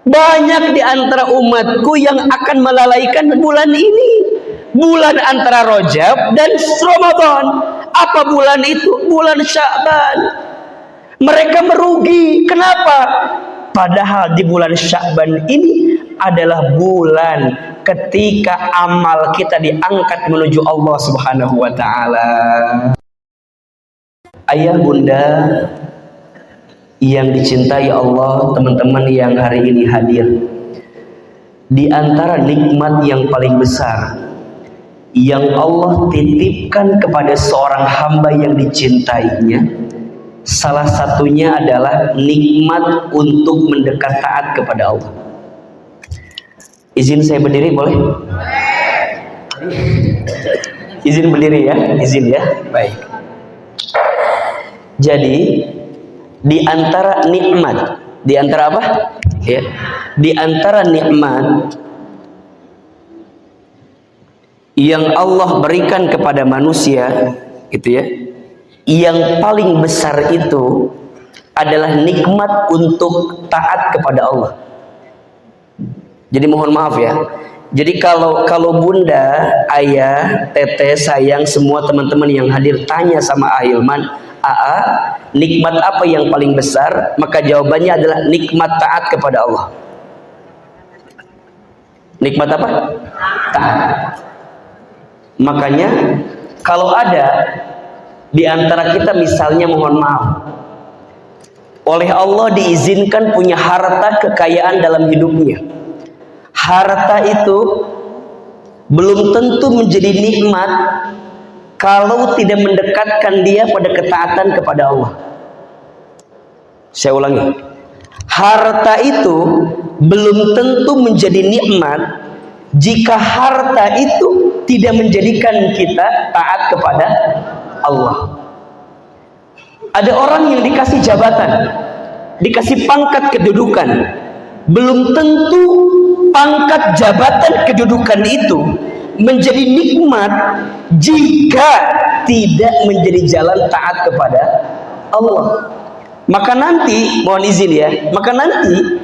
Banyak di antara umatku yang akan melalaikan bulan ini, bulan antara Rajab dan Ramadan. Apa bulan itu? Bulan Sya'ban. Mereka merugi. Kenapa? Padahal di bulan Sya'ban ini adalah bulan ketika amal kita diangkat menuju Allah Subhanahu wa taala. Ayah bunda yang dicintai Allah, teman-teman yang hari ini hadir, di antara nikmat yang paling besar yang Allah titipkan kepada seorang hamba yang dicintainya, salah satunya adalah nikmat untuk mendekat taat kepada Allah. Izin saya berdiri boleh? Izin berdiri ya, izin ya. Baik. Jadi di antara nikmat, di antara apa? Ya, di antara nikmat yang Allah berikan kepada manusia, gitu ya, yang paling besar itu adalah nikmat untuk taat kepada Allah. Jadi mohon maaf ya. Jadi kalau bunda, ayah, teteh, sayang, semua teman-teman yang hadir tanya sama Ahilman, AA, nikmat apa yang paling besar? Maka jawabannya adalah nikmat taat kepada Allah. Nikmat apa? Taat. Makanya kalau ada di antara kita misalnya, mohon maaf, oleh Allah diizinkan punya harta kekayaan dalam hidupnya, harta itu belum tentu menjadi nikmat kalau tidak mendekatkan dia pada ketaatan kepada Allah. Saya ulangi, harta itu belum tentu menjadi nikmat jika harta itu tidak menjadikan kita taat kepada Allah. Ada orang yang dikasih jabatan, dikasih pangkat kedudukan, belum tentu pangkat jabatan kedudukan itu menjadi nikmat jika tidak menjadi jalan taat kepada Allah. Maka nanti, mohon izin ya, maka nanti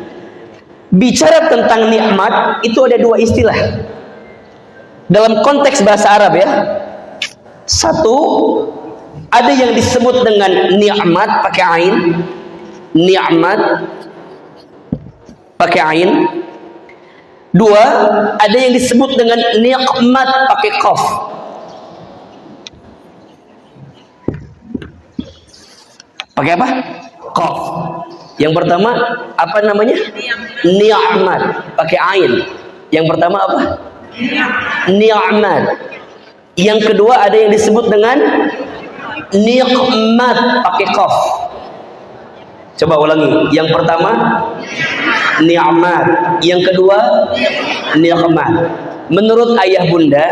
bicara tentang nikmat itu ada dua istilah dalam konteks bahasa Arab ya. Satu, ada yang disebut dengan nikmat pakai ain, nikmat pakai ain. Dua, ada yang disebut dengan nikmat pakai qaf. Pakai apa? Qaf. Yang pertama apa namanya? Nikmat pakai ain. Yang pertama apa? Nikmat. Yang kedua ada yang disebut dengan nikmat pakai qaf. Coba ulangi. Yang pertama nikmat, yang kedua nikmat. Menurut ayah bunda,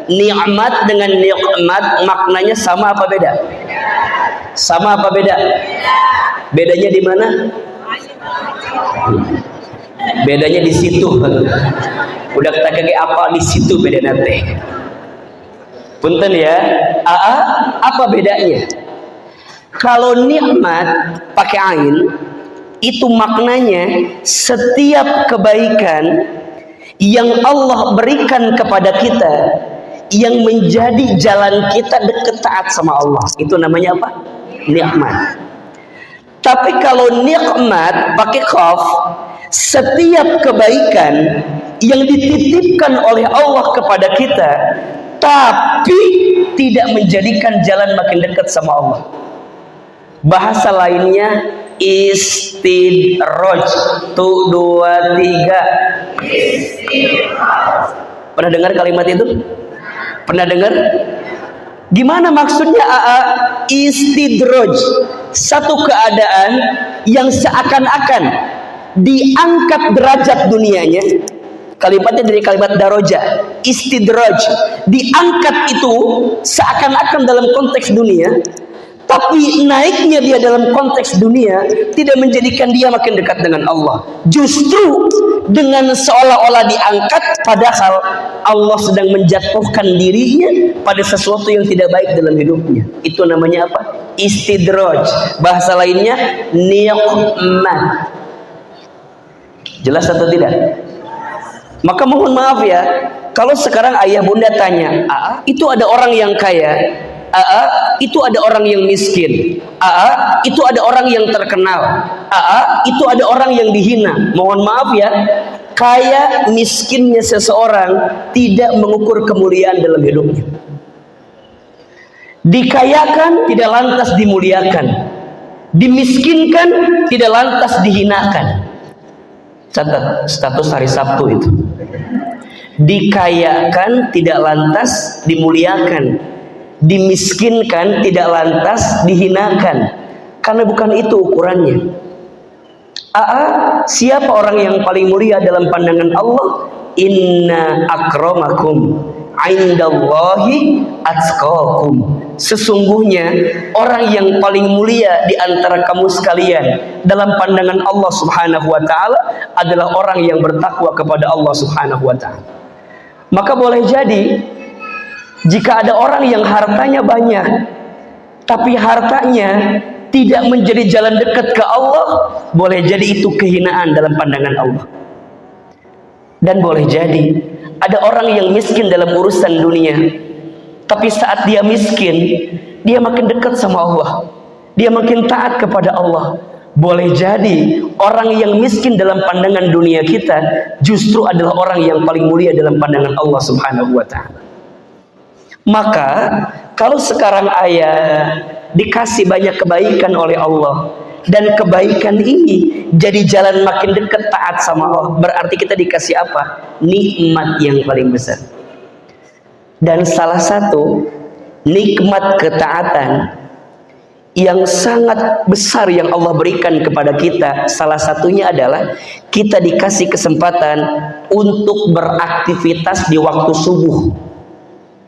nikmat dengan nikmat maknanya sama apa beda? Sama apa beda? Bedanya di mana? Bedanya di situ. Udah kita kaki apa di situ beda nanti. Punten ya. Apa bedanya? Kalau nikmat pakai ain itu maknanya setiap kebaikan yang Allah berikan kepada kita yang menjadi jalan kita dekat taat sama Allah, itu namanya apa? Nikmat. Tapi kalau nikmat pakai qaf, setiap kebaikan yang dititipkan oleh Allah kepada kita tapi tidak menjadikan jalan makin dekat sama Allah. Bahasa lainnya istidraj. 1, 2, 3. Pernah dengar kalimat itu? Pernah dengar? Gimana maksudnya istidraj? Satu keadaan yang seakan-akan diangkat derajat dunianya. Kalimatnya dari kalimat daroja, istidraj, diangkat itu seakan-akan dalam konteks dunia, tapi naiknya dia dalam konteks dunia tidak menjadikan dia makin dekat dengan Allah. Justru dengan seolah-olah diangkat, padahal Allah sedang menjatuhkan dirinya pada sesuatu yang tidak baik dalam hidupnya. Itu namanya apa? Istidraj. Bahasa lainnya nikmat. Jelas atau tidak? Maka mohon maaf ya, kalau sekarang ayah bunda tanya, itu ada orang yang kaya, itu ada orang yang miskin, itu ada orang yang terkenal, itu ada orang yang dihina. Mohon maaf ya, kaya miskinnya seseorang tidak mengukur kemuliaan dalam hidupnya. Dikayakan tidak lantas dimuliakan, dimiskinkan tidak lantas dihinakan. Catat status hari Sabtu itu. Dikayakan tidak lantas dimuliakan, dimiskinkan tidak lantas dihinakan, karena bukan itu ukurannya. Siapa orang yang paling mulia dalam pandangan Allah? Inna akramakum indallahi atqakum. Sesungguhnya orang yang paling mulia di antara kamu sekalian dalam pandangan Allah Subhanahu wa taala adalah orang yang bertakwa kepada Allah Subhanahu wa taala. Maka boleh jadi jika ada orang yang hartanya banyak tapi hartanya tidak menjadi jalan dekat ke Allah, boleh jadi itu kehinaan dalam pandangan Allah. Dan boleh jadi ada orang yang miskin dalam urusan dunia, tapi saat dia miskin, dia makin dekat sama Allah, dia makin taat kepada Allah. Boleh jadi orang yang miskin dalam pandangan dunia kita justru adalah orang yang paling mulia dalam pandangan Allah Subhanahu wa ta'ala. Maka kalau sekarang ayah dikasih banyak kebaikan oleh Allah, dan kebaikan ini jadi jalan makin dekat taat sama Allah, berarti kita dikasih apa? Nikmat yang paling besar. Dan salah satu nikmat ketaatan yang sangat besar yang Allah berikan kepada kita, salah satunya adalah kita dikasih kesempatan untuk beraktivitas di waktu subuh.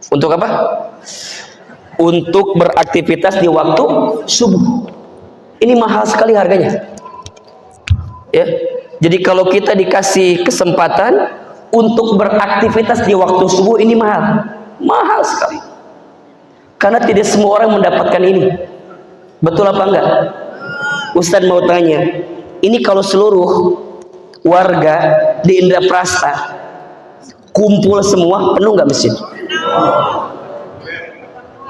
Untuk apa? Untuk beraktivitas di waktu subuh. Ini mahal sekali harganya. Ya. Jadi kalau kita dikasih kesempatan untuk beraktivitas di waktu subuh, ini mahal. Mahal sekali. Karena tidak semua orang mendapatkan ini. Betul apa enggak? Ustadz mau tanya, ini kalau seluruh warga di Indraprasta kumpul semua, penuh enggak masjid?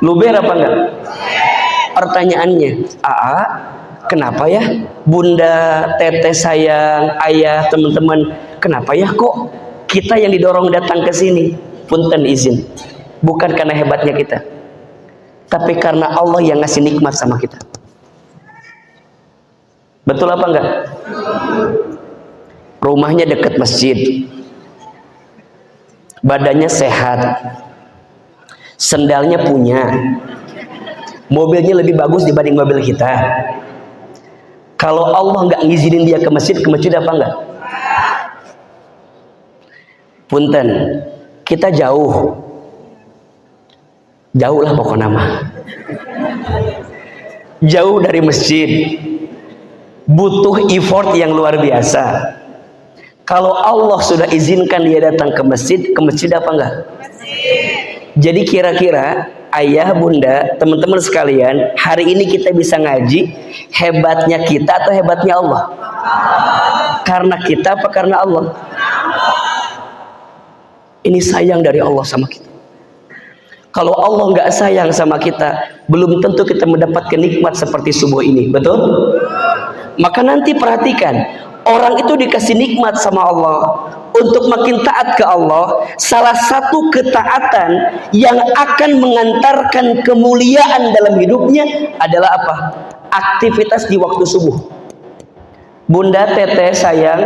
Luber apa enggak? Pertanyaannya, kenapa ya bunda, teteh sayang, ayah, teman-teman, kenapa ya kok kita yang didorong datang ke sini? Punten izin, bukan karena hebatnya kita, tapi karena Allah yang ngasih nikmat sama kita. Betul apa enggak? Rumahnya dekat masjid, badannya sehat, sendalnya punya, mobilnya lebih bagus dibanding mobil kita. Kalau Allah nggak ngizinin dia ke masjid apa enggak? Punten, kita jauh lah pokoknya mah. Jauh dari masjid, butuh effort yang luar biasa. Kalau Allah sudah izinkan dia datang ke masjid apa enggak? Jadi kira-kira ayah, bunda, teman-teman sekalian, hari ini kita bisa ngaji, hebatnya kita atau hebatnya Allah? Karena kita apa karena Allah? Ini sayang dari Allah sama kita. Kalau Allah nggak sayang sama kita, belum tentu kita mendapatkan nikmat seperti subuh ini. Betul? Maka nanti perhatikan, orang itu dikasih nikmat sama Allah untuk makin taat ke Allah. Salah satu ketaatan yang akan mengantarkan kemuliaan dalam hidupnya adalah apa? Aktivitas di waktu subuh. Bunda, teteh, sayang,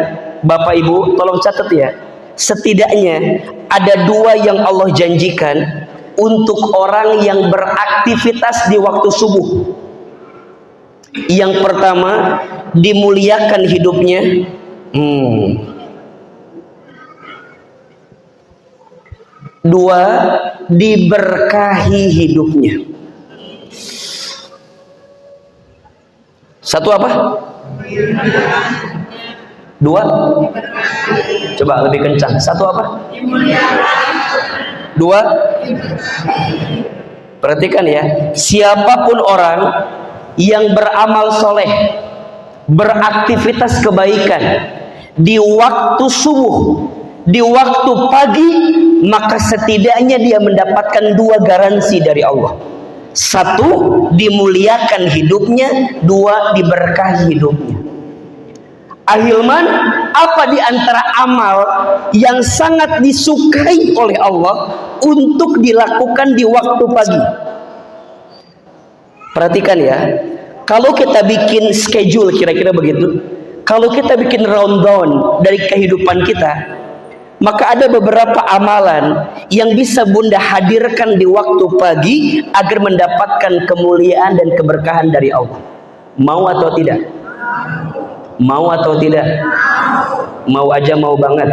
bapak, ibu, tolong catat ya. Setidaknya ada dua yang Allah janjikan untuk orang yang beraktivitas di waktu subuh. Yang pertama, dimuliakan hidupnya. Dua, diberkahi hidupnya. Satu apa? Dua, coba lebih kencang. Satu apa? Dua, perhatikan ya, siapapun orang yang beramal soleh, beraktivitas kebaikan, di waktu subuh, di waktu pagi, maka setidaknya dia mendapatkan 2 garansi dari Allah. 1, dimuliakan hidupnya, 2, diberkahi hidupnya. Ahilman, apa di antara amal yang sangat disukai oleh Allah untuk dilakukan di waktu pagi? Perhatikan ya, kalau kita bikin schedule kira-kira begitu, kalau kita bikin rundown dari kehidupan kita, maka ada beberapa amalan yang bisa Bunda hadirkan di waktu pagi agar mendapatkan kemuliaan dan keberkahan dari Allah. Mau atau tidak? Mau atau tidak? Mau aja, mau banget.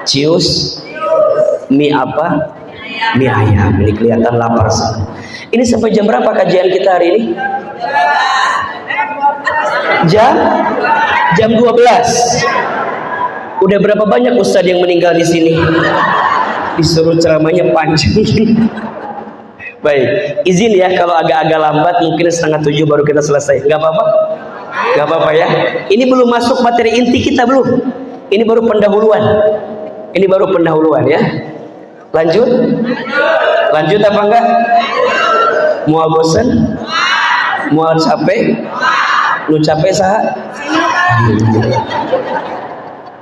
Cius mie apa? Mie ayam. Ini kelihatan lapar. Ini sampai jam berapa kajian kita hari ini? Jam 12. Udah berapa banyak ustadz yang meninggal di sini? Disuruh ceramahnya panjang. Baik, izin ya kalau agak-agak lambat, mungkin 6:30 baru kita selesai. Nggak apa-apa? Nggak apa-apa ya. Ini belum masuk materi inti kita, belum. Ini baru pendahuluan. Ini baru pendahuluan ya. Lanjut? Lanjut apa enggak? Mual bosen? Mual capek? Lu capek sah?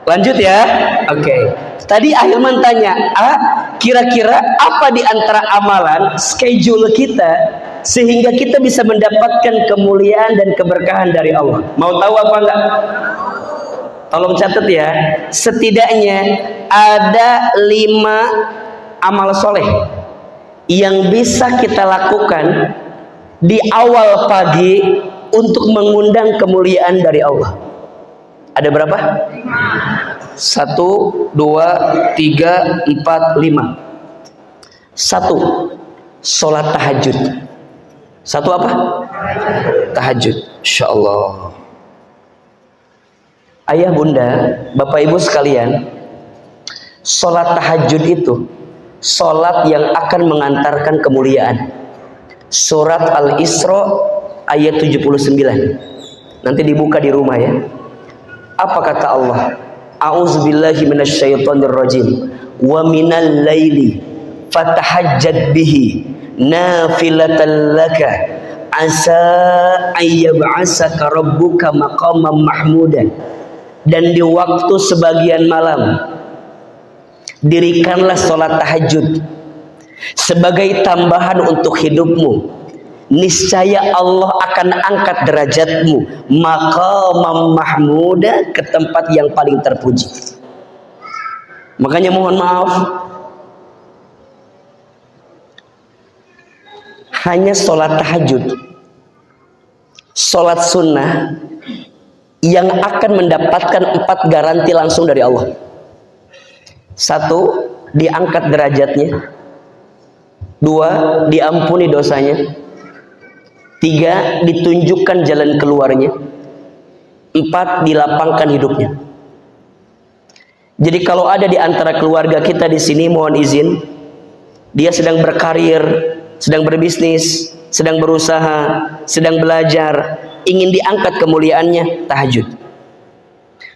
Lanjut ya. Oke. Tadi Ahilman tanya, kira-kira apa di antara amalan schedule kita sehingga kita bisa mendapatkan kemuliaan dan keberkahan dari Allah? Mau tahu apa enggak? Tolong catat ya. Setidaknya ada 5 amal soleh yang bisa kita lakukan di awal pagi untuk mengundang kemuliaan dari Allah. Ada berapa? 1, 2, 3, 4, 5. 1, sholat tahajud. 1 apa? Tahajud. Insya Allah. Ayah bunda, bapak ibu sekalian, sholat tahajud itu sholat yang akan mengantarkan kemuliaan. Surat Al-Isra ayat 79. Nanti dibuka di rumah ya. Apa kata Allah? A'udzubillahi minasyaitonirrajim. Wa minal laili fatahajjad bihi nafilatan laka asa ayyab'asaka rabbuka maqaman mahmudan. Dan di waktu sebagian malam dirikanlah sholat tahajud sebagai tambahan untuk hidupmu. Niscaya Allah akan angkat derajatmu maqamam mahmuda, ke tempat yang paling terpuji. Makanya mohon maaf, hanya sholat tahajud, sholat sunnah yang akan mendapatkan 4 garansi langsung dari Allah. 1, diangkat derajatnya. 2, diampuni dosanya. 3, ditunjukkan jalan keluarnya. 4, dilapangkan hidupnya. Jadi kalau ada di antara keluarga kita di sini, mohon izin, dia sedang berkarir, sedang berbisnis, sedang berusaha, sedang belajar, ingin diangkat kemuliaannya, tahajud.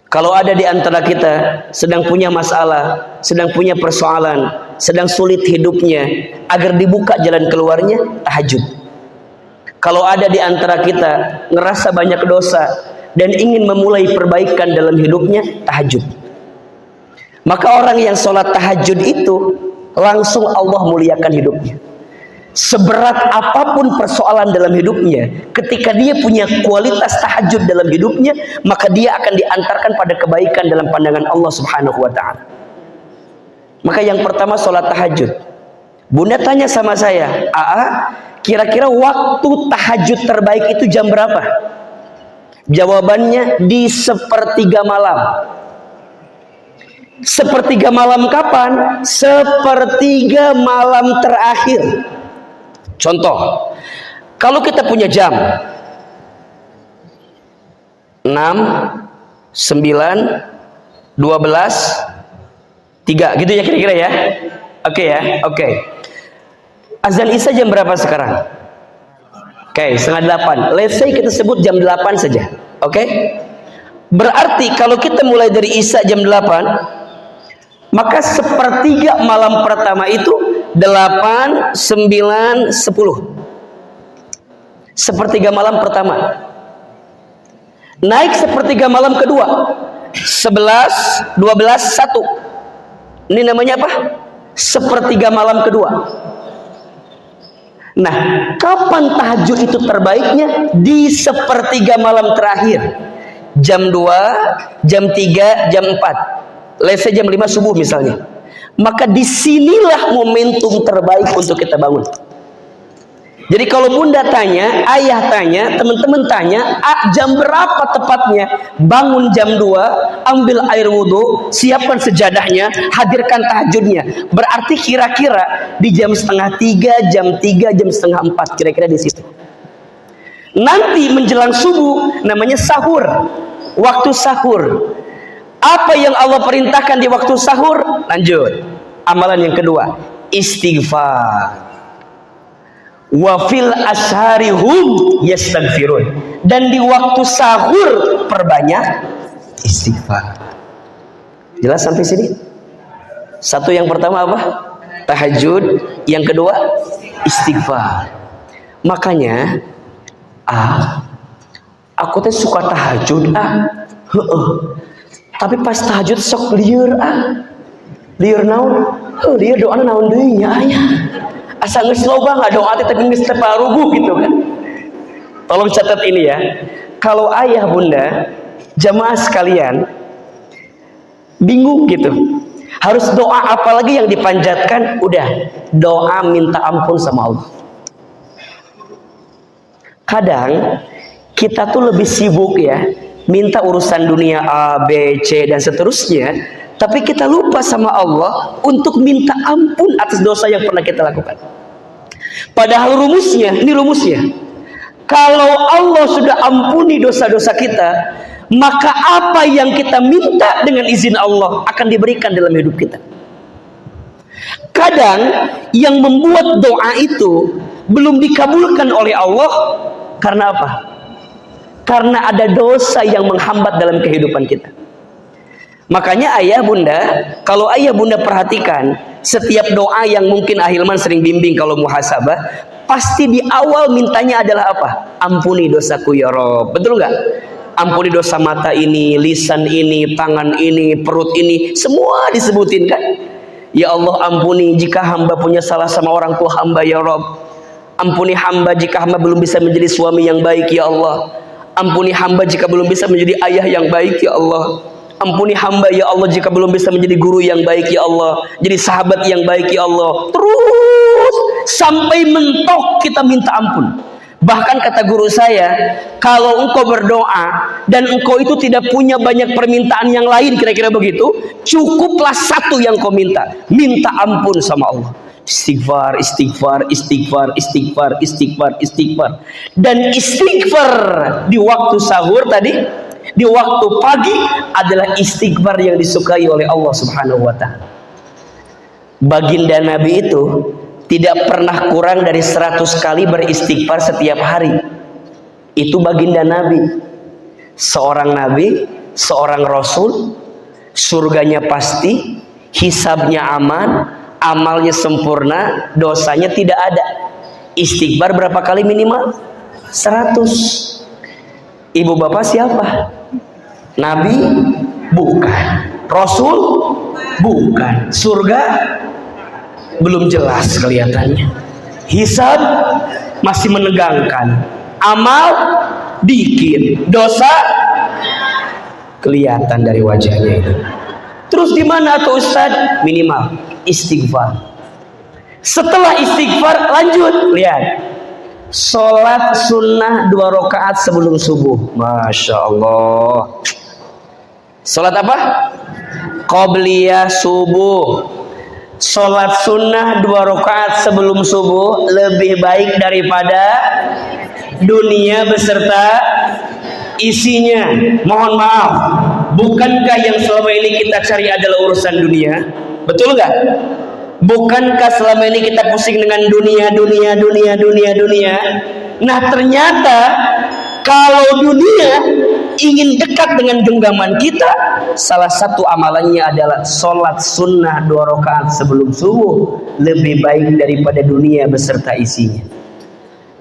Kalau ada di antara kita sedang punya masalah, sedang punya persoalan, sedang sulit hidupnya, agar dibuka jalan keluarnya, tahajud. Kalau ada di antara kita ngerasa banyak dosa dan ingin memulai perbaikan dalam hidupnya, tahajud. Maka orang yang sholat tahajud itu langsung Allah muliakan hidupnya. Seberat apapun persoalan dalam hidupnya, ketika dia punya kualitas tahajud dalam hidupnya, maka dia akan diantarkan pada kebaikan dalam pandangan Allah Subhanahu wa ta'ala. Maka yang pertama sholat tahajud. Bunda tanya sama saya, kira-kira waktu tahajud terbaik itu jam berapa? Jawabannya di 1/3 malam. 1/3 malam kapan? 1/3 malam terakhir. Contoh, kalau kita punya jam 6, 9, 12, 3, gitu ya kira-kira ya. Oke ya, oke. Azan Isya jam berapa sekarang? Oke, 7:30. Let's say kita sebut jam 8 saja. Oke? Berarti kalau kita mulai dari Isya jam 8, maka sepertiga malam pertama itu 8, 9, 10. Sepertiga malam pertama. Naik sepertiga malam kedua, 11, 12, 1. Ini namanya apa? Sepertiga malam kedua. Nah, kapan tahajud itu terbaiknya? Di sepertiga malam terakhir. Jam 2, jam 3, jam 4. Let's say jam 5 subuh misalnya. Maka disinilah momentum terbaik untuk kita bangun. Jadi kalau bunda tanya, ayah tanya, teman-teman tanya, jam berapa tepatnya bangun? Jam 2, ambil air wudhu, siapkan sejadahnya, hadirkan tahajudnya. Berarti kira-kira di jam setengah 3, jam 3, jam setengah 4, kira-kira di situ. Nanti menjelang subuh namanya sahur, waktu sahur. Apa yang Allah perintahkan di waktu sahur? Lanjut, amalan yang kedua, istighfar. Wa fil ashari hum yastaghfirun. Dan di waktu sahur perbanyak istighfar. Jelas sampai sini? Satu, yang pertama apa? Tahajud. Yang kedua istighfar. Makanya aku tuh suka tahajud tapi pas tahajud sok lieur lieur naon? Lieur doa naon deui nya aya. Asa geus loba ngadoa teh tapi geus teparuguh gitu kan. Tolong catat ini ya. Kalau ayah bunda, jamaah sekalian bingung gitu, harus doa apalagi yang dipanjatkan? Udah, doa minta ampun sama Allah. Kadang kita tuh lebih sibuk ya, minta urusan dunia A, B, C dan seterusnya, tapi kita lupa sama Allah untuk minta ampun atas dosa yang pernah kita lakukan. Padahal rumusnya, ini rumusnya. Kalau Allah sudah ampuni dosa-dosa kita, maka apa yang kita minta dengan izin Allah akan diberikan dalam hidup kita. Kadang yang membuat doa itu belum dikabulkan oleh Allah karena apa? Karena ada dosa yang menghambat dalam kehidupan kita. Makanya ayah bunda, kalau ayah bunda perhatikan, setiap doa yang mungkin Ahilman sering bimbing kalau muhasabah, pasti di awal mintanya adalah apa? Ampuni dosaku ya Rob. Betul nggak? Ampuni dosa mata ini, lisan ini, tangan ini, perut ini, semua disebutin kan? Ya Allah, ampuni jika hamba punya salah sama orang tua hamba ya Rob. Ampuni hamba jika hamba belum bisa menjadi suami yang baik ya Allah. Ampuni hamba jika belum bisa menjadi ayah yang baik ya Allah. Ampuni hamba ya Allah jika belum bisa menjadi guru yang baik ya Allah, jadi sahabat yang baik ya Allah. Terus sampai mentok kita minta ampun. Bahkan kata guru saya, kalau engkau berdoa dan engkau itu tidak punya banyak permintaan yang lain, kira-kira begitu, cukuplah satu yang kau minta, minta ampun sama Allah. Istighfar, istighfar, istighfar, istighfar, istighfar, istighfar. Dan istighfar di waktu sahur tadi, di waktu pagi adalah istighfar yang disukai oleh Allah Subhanahu wa ta'ala. Baginda Nabi itu tidak pernah kurang dari 100 kali beristighfar setiap hari. Itu baginda Nabi. Seorang Nabi, seorang Rasul, surganya pasti, hisabnya aman, amalnya sempurna, dosanya tidak ada. Istighfar berapa kali minimal? 100. Ibu bapak siapa? Nabi? Bukan. Rasul? Bukan. Surga? Belum jelas kelihatannya. Hisab? Masih menegangkan. Amal? Dikit. Dosa? Kelihatan dari wajahnya itu. Terus di mana tuh Ustaz? Minimal istighfar. Setelah istighfar lanjut, lihat. Sholat sunnah 2 rakaat sebelum subuh. Masya Allah. Sholat apa? Qobliyah subuh. Sholat sunnah 2 rakaat sebelum subuh lebih baik daripada dunia beserta isinya. Mohon maaf, bukankah yang selama ini kita cari adalah urusan dunia? Betul nggak? Bukankah selama ini kita pusing dengan dunia? Nah ternyata Kalau dunia ingin dekat dengan genggaman kita, salah satu amalannya adalah sholat sunnah 2 rakaat sebelum subuh, lebih baik daripada dunia beserta isinya.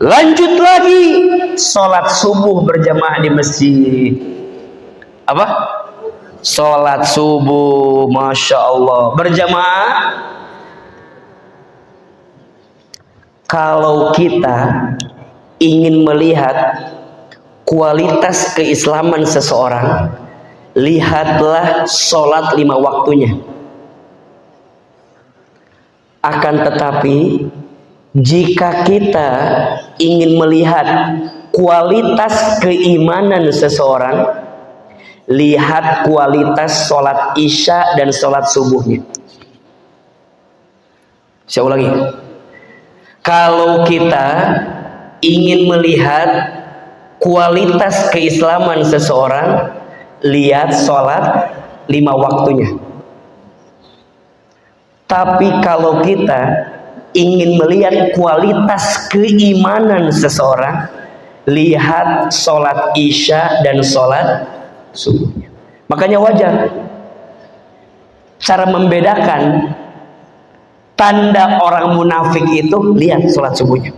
Lanjut lagi, sholat subuh berjamaah di masjid. Apa? Sholat subuh, Masya Allah, berjamaah. Kalau kita ingin melihat kualitas keislaman seseorang, lihatlah sholat 5 waktunya. Akan tetapi, jika kita ingin melihat kualitas keimanan seseorang, lihat kualitas sholat isya dan sholat subuhnya. Saya ulangi. Kalau kita ingin melihat kualitas keislaman seseorang, lihat sholat 5 waktunya. Tapi kalau kita ingin melihat kualitas keimanan seseorang, lihat sholat isya dan sholat subuhnya. Makanya wajar cara membedakan tanda orang munafik itu, lihat sholat subuhnya.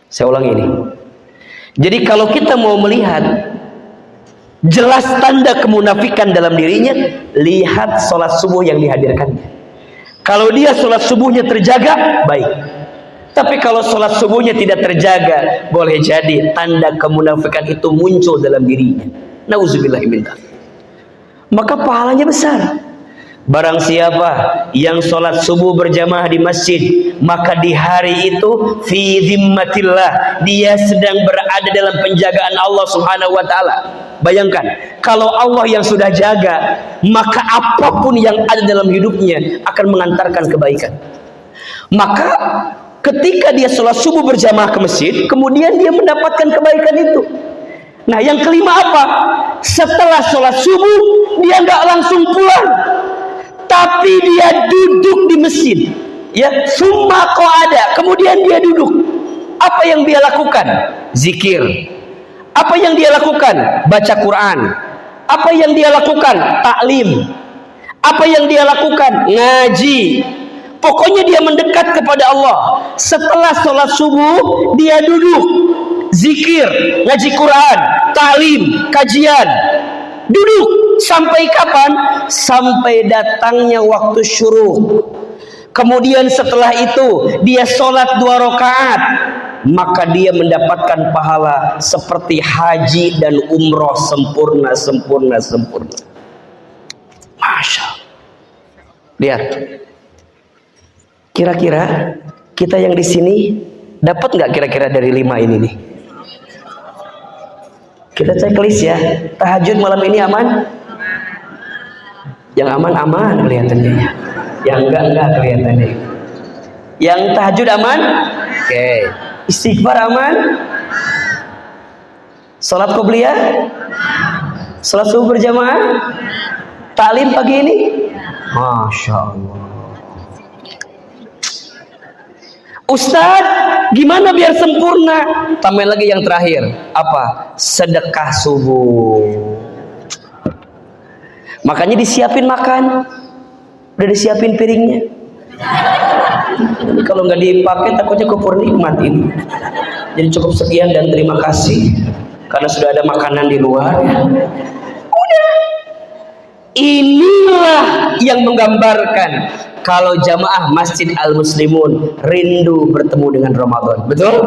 Saya ulangi ini. Jadi kalau kita mau melihat jelas tanda kemunafikan dalam dirinya, lihat sholat subuh yang dihadirkannya. Kalau dia sholat subuhnya terjaga, baik. Tapi kalau sholat subuhnya tidak terjaga, boleh jadi tanda kemunafikan itu muncul dalam dirinya. Nauzubillah min dzalik. Maka pahalanya besar. Barang siapa yang sholat subuh berjamaah di masjid, maka di hari itu fi zimmatillah, dia sedang berada dalam penjagaan Allah Subhanahu wa taala. Bayangkan, kalau Allah yang sudah jaga, maka apapun yang ada dalam hidupnya akan mengantarkan kebaikan. Maka ketika dia sholat subuh berjamaah ke masjid, kemudian dia mendapatkan kebaikan itu. Nah, yang kelima apa? Setelah sholat subuh, dia nggak langsung pulang, tapi dia duduk di masjid. Ya, summa qa'ada, kemudian dia duduk. Apa yang dia lakukan? Zikir. Apa yang dia lakukan? Baca Quran. Apa yang dia lakukan? Taklim. Apa yang dia lakukan? Ngaji. Pokoknya dia mendekat kepada Allah. Setelah sholat subuh, dia duduk, zikir, ngaji Quran, taklim, kajian. Duduk sampai kapan? Sampai datangnya waktu syuruk. Kemudian setelah itu dia sholat 2 rakaat, maka dia mendapatkan pahala seperti haji dan umroh sempurna. Masya Allah. Lihat, kira-kira kita yang di sini dapat nggak kira-kira dari 5 ini nih? Kita checklist ya. Tahajud malam ini aman? Yang aman kelihatannya. Yang enggak kelihatannya. Yang tahajud aman? Oke. Istighfar aman? Salat qobliyah? Salat subuh berjamaah? Taklim pagi ini? Masya Allah. Ustadz, gimana biar sempurna? Tambahin lagi yang terakhir. Apa? Sedekah subuh. Makanya disiapin makan. Udah disiapin piringnya. Jadi kalau nggak dipakai takutnya kufur nikmat ini. Jadi cukup sekian dan terima kasih karena sudah ada makanan di luar. Udah. Inilah yang menggambarkan kalau jamaah Masjid Al-Muslimun rindu bertemu dengan Ramadan. Betul?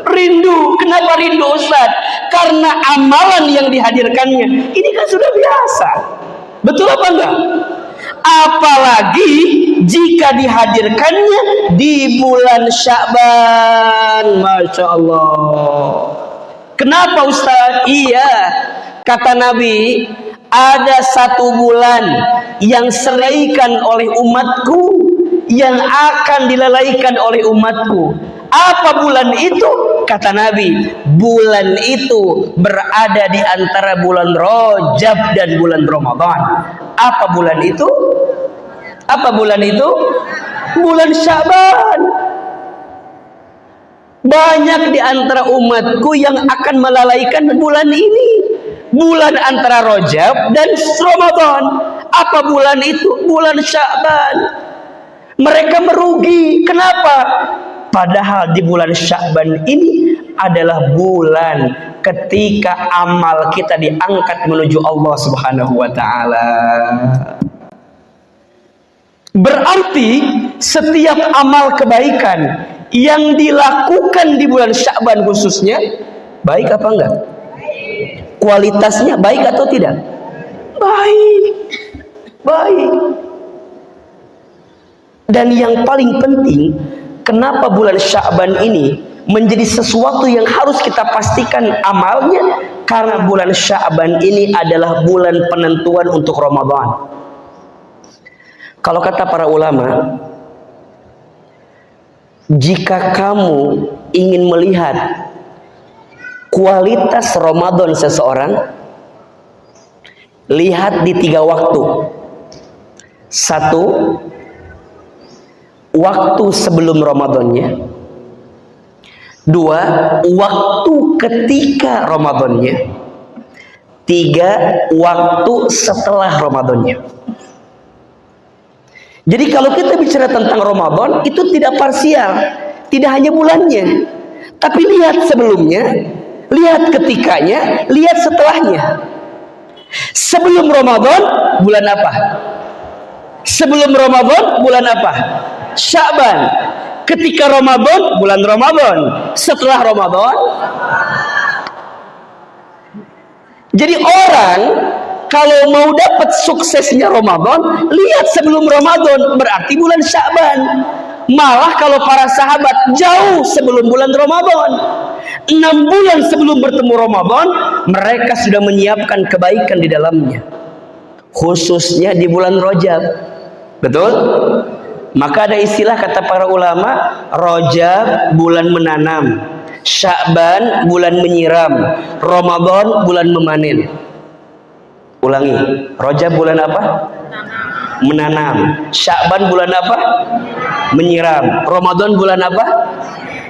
Rindu. Kenapa rindu, Ustaz? Karena amalan yang dihadirkannya ini kan sudah biasa. Betul apa enggak? Apalagi jika dihadirkannya di bulan Sya'ban. Masya Allah. Kenapa, Ustaz? Iya, kata Nabi, ada 1 bulan yang seraikan oleh umatku, yang akan dilalaikan oleh umatku. Apa bulan itu? Kata Nabi, bulan itu berada di antara bulan Rajab dan bulan Ramadan. Apa bulan itu? Apa bulan itu? Bulan Sya'ban. Banyak di antara umatku yang akan melalaikan bulan ini, bulan antara Rajab dan Ramadan. Apa bulan itu? Bulan Sya'ban. Mereka merugi. Kenapa? Padahal di bulan Sya'ban ini adalah bulan ketika amal kita diangkat menuju Allah Subhanahu wa taala. Berarti setiap amal kebaikan yang dilakukan di bulan Sya'ban khususnya baik apa enggak? Kualitasnya baik atau tidak? Baik. Baik. Dan yang paling penting, kenapa bulan Sya'ban ini menjadi sesuatu yang harus kita pastikan amalnya? Karena bulan Sya'ban ini adalah bulan penentuan untuk Ramadan. Kalau kata para ulama, jika kamu ingin melihat kualitas Ramadan seseorang, lihat di 3 waktu. 1, waktu sebelum Ramadannya. 2, waktu ketika Ramadannya. 3, waktu setelah Ramadannya. Jadi kalau kita bicara tentang Ramadan, itu tidak parsial, tidak hanya bulannya, tapi lihat sebelumnya, lihat ketikanya, lihat setelahnya. Sebelum Ramadan, bulan apa? Sebelum Ramadan, bulan apa? Sya'ban. Ketika Ramadan, bulan Ramadan. Setelah Ramadan. Jadi orang kalau mau dapat suksesnya Ramadan, lihat sebelum Ramadan, berarti bulan Sya'ban. Malah kalau para sahabat jauh sebelum bulan Ramadan, 6 bulan sebelum bertemu Ramadan, mereka sudah menyiapkan kebaikan di dalamnya, khususnya di bulan Rajab. Betul? Maka ada istilah kata para ulama, Rajab bulan menanam, Sya'ban bulan menyiram, Ramadan bulan memanen. Ulangi, Rajab bulan apa? Menanam. Sya'ban bulan apa? Menyiram. Ramadan bulan apa?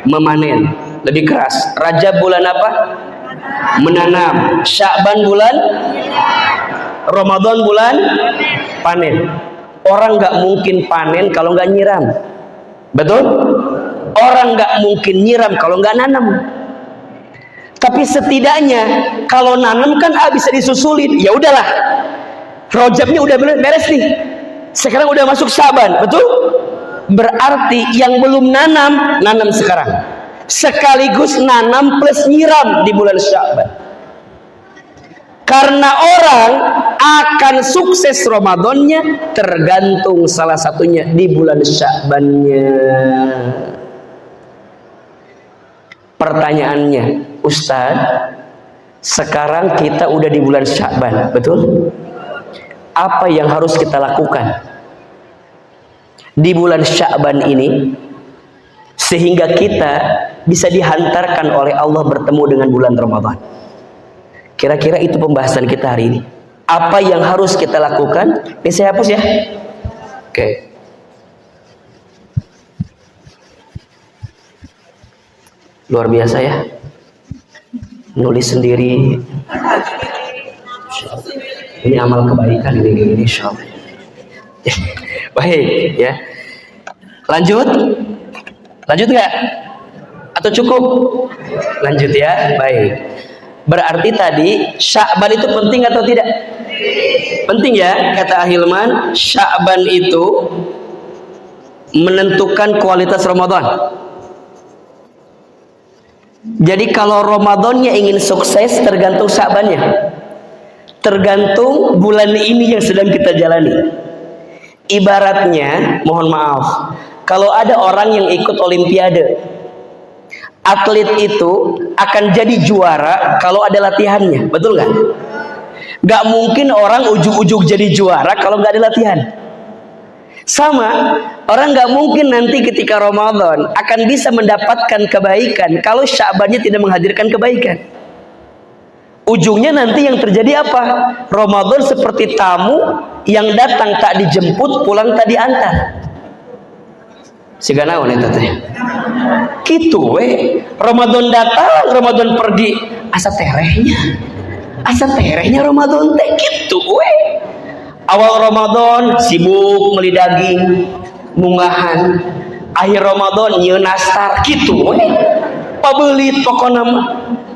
Memanen. Lebih keras. Rajab bulan apa? Menanam. Sya'ban bulan? Ramadan bulan? Panen. Orang nggak mungkin panen kalau nggak nyiram. Betul? Orang nggak mungkin nyiram kalau nggak nanam. Tapi setidaknya kalau nanam kan bisa disusulin. Ya udahlah, Rajabnya udah beres nih, sekarang udah masuk Sya'ban, betul? Berarti yang belum nanam, nanam sekarang. Sekaligus nanam plus nyiram di bulan Sya'ban. Karena orang akan sukses Ramadannya tergantung salah satunya di bulan Sya'bannya. Pertanyaannya, Ustadz, sekarang kita udah di bulan Sya'ban, betul? Apa yang harus kita lakukan di bulan Sya'ban ini sehingga kita bisa dihantarkan oleh Allah bertemu dengan bulan Ramadan? Kira-kira itu pembahasan kita hari ini. Apa yang harus kita lakukan? Ini saya hapus ya. Oke. Luar biasa ya, nulis sendiri. Ini amal kebaikan ini insyaallah. Baik ya, lanjut nggak atau cukup? Lanjut ya. Baik, berarti tadi Sya'ban itu penting atau tidak? Penting ya, kata Ahilman. Sya'ban itu menentukan kualitas Ramadan. Jadi kalau Ramadannya ingin sukses, tergantung Sya'bannya, tergantung bulan ini yang sedang kita jalani. Ibaratnya, mohon maaf, kalau ada orang yang ikut olimpiade, atlet itu akan jadi juara kalau ada latihannya, betul nggak? Nggak mungkin orang ujug-ujug jadi juara kalau nggak ada latihan. Sama, orang nggak mungkin nanti ketika Ramadan akan bisa mendapatkan kebaikan kalau Sya'bannya tidak menghadirkan kebaikan. Ujungnya nanti yang terjadi apa? Ramadan seperti tamu yang datang tak dijemput, pulang tak diantar. Siga naon eta teh? Kitu we. Ramadan datang, Ramadan pergi, asa terehnya Ramadan teh kitu we. Awal Ramadan sibuk meuli daging, munggahan. Akhir Ramadan nyieun nastar kitu we. Pabeulit pokona mah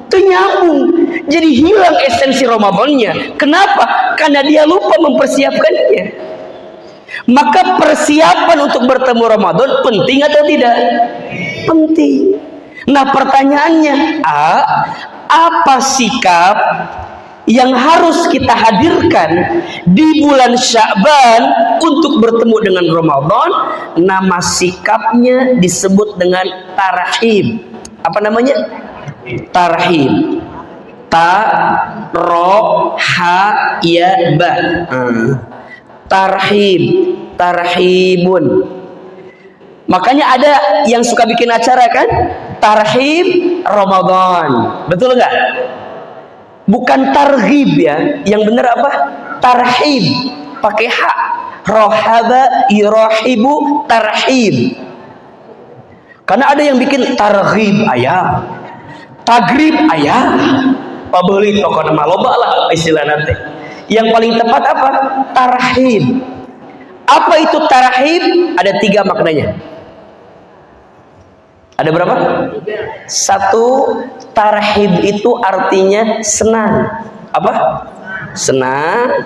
teu nyambung. Jadi hilang esensi Ramadannya. Kenapa? Karena dia lupa mempersiapkannya. Maka persiapan untuk bertemu Ramadan penting atau tidak? Penting. Nah pertanyaannya, apa sikap yang harus kita hadirkan di bulan Sya'ban untuk bertemu dengan Ramadan? Nama sikapnya disebut dengan tarhib. Apa namanya? Tarhib. Ta-ro-ha-ya-ba. Tarhib, tarhibun. Makanya ada yang suka bikin acara kan? Tarhib Ramadan. Betul nggak? Bukan tarhib ya. Yang benar apa? Tarhib. Pakai ha. Rohaba yurahibu tarhib. Karena ada yang bikin tarhib ayah, tagrib ayah, pabeulit pokokna mah loba lah istilahna teh. Yang paling tepat apa? Tarhib. Apa itu tarhib? Ada 3 maknanya. Ada berapa? 1, tarhib itu artinya senang. Apa? Senang.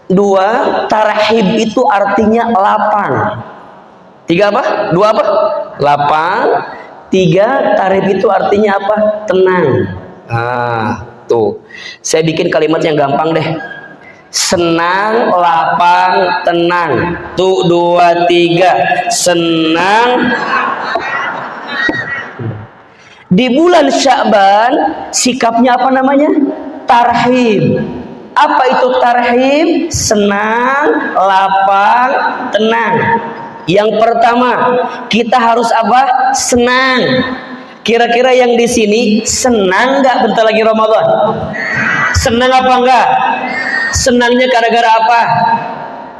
2, tarhib itu artinya lapang. 3 apa? 2 apa? Lapang. 3, tarhib itu artinya apa? Tenang. Tuh, saya bikin kalimat yang gampang deh. Senang, lapang, tenang. Tuh 2, 3. Senang. Di bulan Sya'ban sikapnya apa namanya? Tarhib. Apa itu tarhib? Senang, lapang, tenang. Yang pertama, kita harus apa? Senang. Kira-kira yang di sini senang nggak bentar lagi Ramadan? Senang apa enggak? Senangnya gara-gara apa?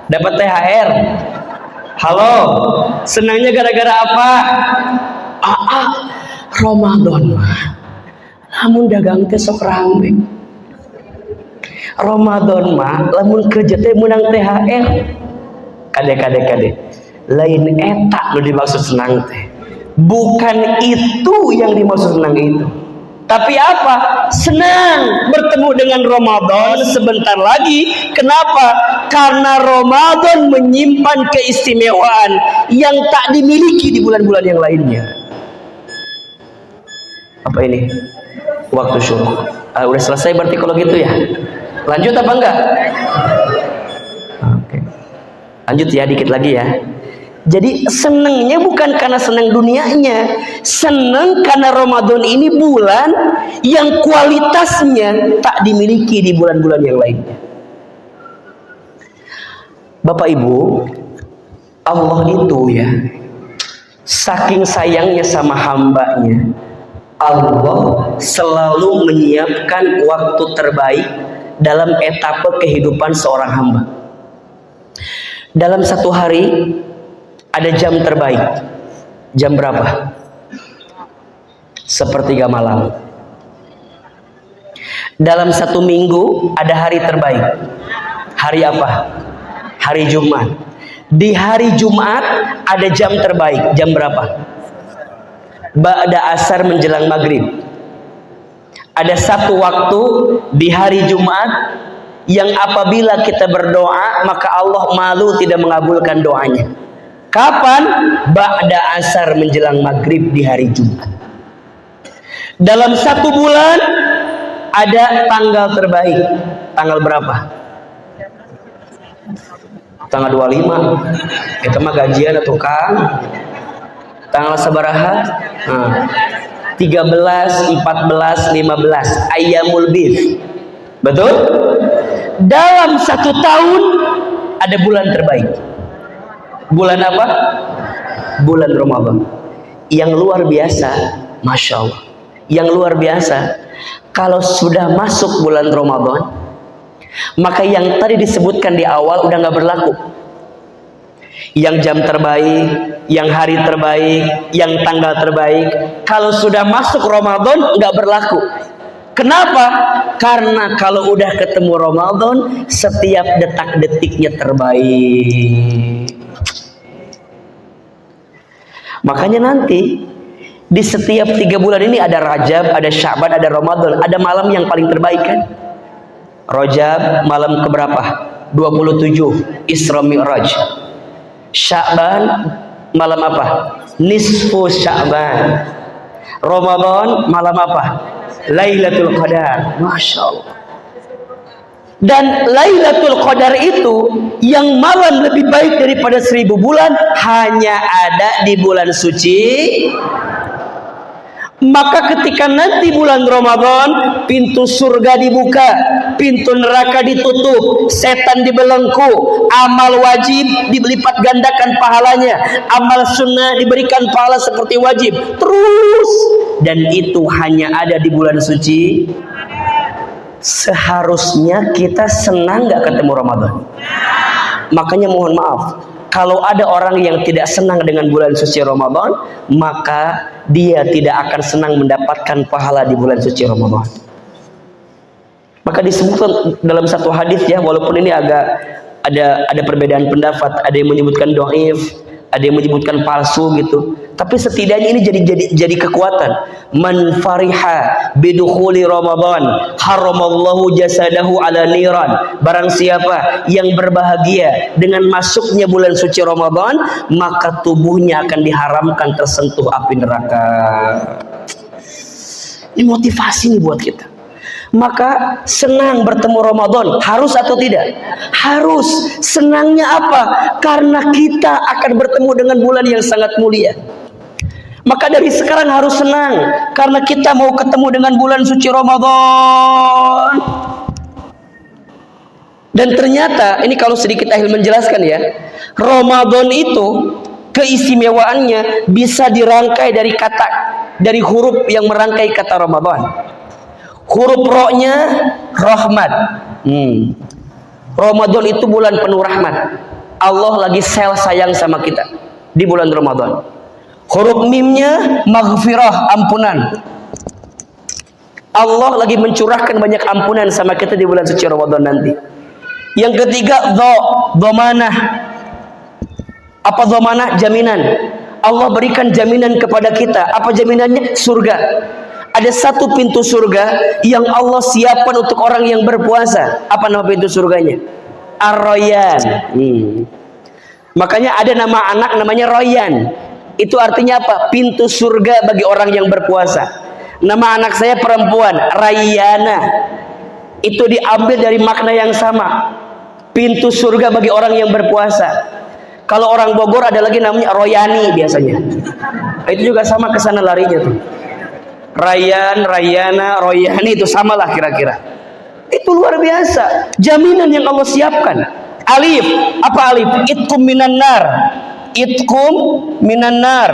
Dapat THR. Halo, senangnya gara-gara apa? Ramadan mah. Lamun dagang teh sok rame. Ramadan mah lamun kerja teh menang THR. Kade. Lain eta nu dimaksud senang teh. Bukan itu yang dimaksud senang itu. Tapi apa? Senang bertemu dengan Ramadan sebentar lagi. Kenapa? Karena Ramadan menyimpan keistimewaan yang tak dimiliki di bulan-bulan yang lainnya. Apa ini? Waktu syuruk. Udah selesai berarti kalau gitu ya. Lanjut apa enggak? Oke. Lanjut ya, dikit lagi ya. Jadi senangnya bukan karena senang dunianya, senang karena Ramadan ini bulan yang kualitasnya tak dimiliki di bulan-bulan yang lainnya. Bapak Ibu, Allah itu ya, saking sayangnya sama hambanya, Allah selalu menyiapkan waktu terbaik dalam etapa kehidupan seorang hamba. Dalam satu hari ada jam terbaik. Jam berapa? 1/3 malam. Dalam satu minggu ada hari terbaik. Hari apa? Hari Jumat. Di hari Jumat ada jam terbaik. Jam berapa? Ba'da asar menjelang maghrib. Ada satu waktu di hari Jumat yang apabila kita berdoa maka Allah malu tidak mengabulkan doanya. Kapan? Ba'da asar menjelang maghrib di hari Jumat. Dalam satu bulan ada tanggal terbaik. Tanggal berapa? Tanggal 25. Itu mah gajian atau Kang? Tanggal sabaraha? 13, 14, 15. Ayyamul bid. Betul? Dalam satu tahun ada bulan terbaik. Bulan apa? Bulan Ramadan. Yang luar biasa, Masya Allah. Yang luar biasa, kalau sudah masuk bulan Ramadan, maka yang tadi disebutkan di awal udah nggak berlaku. yang jam terbaik, yang hari terbaik, yang tanggal terbaik. Kalau sudah masuk Ramadan nggak berlaku. Kenapa? Karena kalau udah ketemu Ramadan, setiap detak-detiknya terbaik. Makanya nanti di setiap 3 bulan ini ada Rajab, ada Sya'ban, ada Ramadan, ada malam yang paling terbaik kan? Rajab malam keberapa? 27 Isra Mi'raj. Sya'ban malam apa? Nisfu Sya'ban. Ramadan malam apa? Lailatul Qadar. Masya Allah. Dan Lailatul Qadar itu yang malam lebih baik daripada 1000 bulan hanya ada di bulan suci. Maka ketika nanti bulan Ramadan, pintu surga dibuka, pintu neraka ditutup, setan dibelenggu, amal wajib dilipat gandakan pahalanya, amal sunnah diberikan pahala seperti wajib, terus. Dan itu hanya ada di bulan suci. Seharusnya kita senang gak ketemu Ramadan. Makanya mohon maaf, kalau ada orang yang tidak senang dengan bulan suci Ramadan, maka dia tidak akan senang mendapatkan pahala di bulan suci Ramadan. Maka disebutkan dalam satu hadis ya, walaupun ini agak ada perbedaan pendapat, ada yang menyebutkan dhaif, ada yang menyebutkan palsu gitu. Tapi setidaknya ini jadi kekuatan. Man fariha bidukhuli Ramadan haramallahu jasadahu ala niran. Barang siapa yang berbahagia dengan masuknya bulan suci Ramadan, maka tubuhnya akan diharamkan tersentuh api neraka. Ini motivasi nih buat kita. Maka senang bertemu Ramadan, harus atau tidak? Harus. Senangnya apa? Karena kita akan bertemu dengan bulan yang sangat mulia. Maka dari sekarang harus senang, karena kita mau ketemu dengan bulan suci Ramadan. Dan ternyata, ini kalau sedikit Ahil menjelaskan ya, Ramadan itu keistimewaannya bisa dirangkai dari huruf yang merangkai kata Ramadan. Huruf ro-nya rahmat. Ramadan itu bulan penuh rahmat. Allah lagi sayang sama kita di bulan Ramadan. Huruf mimnya maghfirah, ampunan. Allah lagi mencurahkan banyak ampunan sama kita di bulan suci Ramadan nanti. Yang ketiga dhamanah. Apa dhamanah? Jaminan. Allah berikan jaminan kepada kita. Apa jaminannya? Surga. Ada satu pintu surga yang Allah siapkan untuk orang yang berpuasa. Apa nama pintu surganya? Ar-Rayyan. Makanya ada nama anak namanya Rayyan. Itu artinya apa? Pintu surga bagi orang yang berpuasa. Nama anak saya perempuan, Rayyana. Itu diambil dari makna yang sama. Pintu surga bagi orang yang berpuasa. Kalau orang Bogor ada lagi namanya Royani biasanya. Itu juga sama kesana larinya tuh. Rayyan, Rayyana, Royani itu samalah kira-kira. Itu luar biasa. Jaminan yang Allah siapkan. Alif, apa alif? Itkum minan nar. Itkum minan nar.